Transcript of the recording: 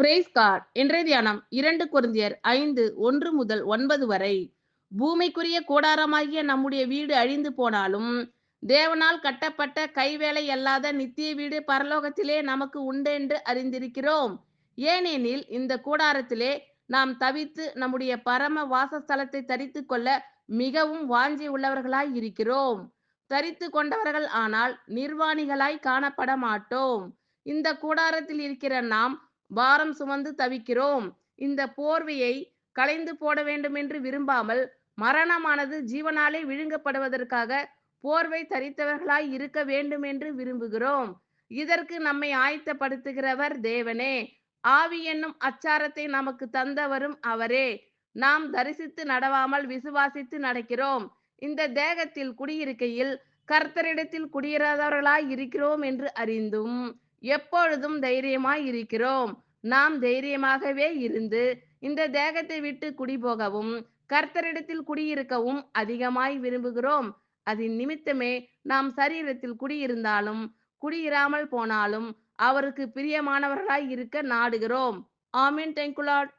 Price God. இன்றைய தியானம் 2 கொரிந்தியர் 5:1-9 வரை. பூமிக்குரிய கூடாரமாகிய நம்முடைய வீடு அழிந்து போனாலும் தேவனால் கட்டப்பட்ட கைவேலை அல்லாத நித்திய வீடு பரலோகத்திலே நமக்கு உண்டென்று அறிந்திருக்கிறோம். ஏனெனில் இந்த கூடாரத்திலே நாம் தவித்து நம்முடைய பரம வாசஸ்தலத்தை தரித்து கொள்ள மிகவும் வாஞ்சி உள்ளவர்களாய் இருக்கிறோம். தரித்து கொண்டவர்கள் ஆனால் நிர்வாணிகளாய் காணப்பட மாட்டோம். இந்த கூடாரத்தில் இருக்கிற நாம் பாரம் சுமந்து தவிக்கிறோம். இந்த போர்வையை களைந்து போட வேண்டுமென்று விரும்பாமல் மரணமானது ஜீவனாலே விழுங்கப்படுவதற்காக போர்வை தரித்தவர்களாய் இருக்க வேண்டுமென்று விரும்புகிறோம். இதற்கு நம்மை ஆயத்தப்படுத்துகிறவர் தேவனே. ஆவி என்னும் அச்சாரத்தை நமக்கு தந்தவரும் அவரே. நாம் தரிசித்து நடவாமல் விசுவாசித்து நடக்கிறோம். இந்த தேகத்தில் குடியிருக்கையில் கர்த்தரிடத்தில் குடியிராதவர்களாய் இருக்கிறோம் என்று அறிந்தும் எப்பொழுதும் தைரியமாய் இருக்கிறோம். நாம் தைரியமாகவே இருந்து இந்த தேகத்தை விட்டு குடிபோகவும் கர்த்தரிடத்தில் குடியிருக்கவும் அதிகமாய் விரும்புகிறோம். அதன் நிமித்தமே நாம் சரீரத்தில் குடியிருந்தாலும் குடியிராமல் போனாலும் அவருக்கு பிரியமானவர்களாய் இருக்க நாடுகிறோம். ஆமென். Thank you Lord.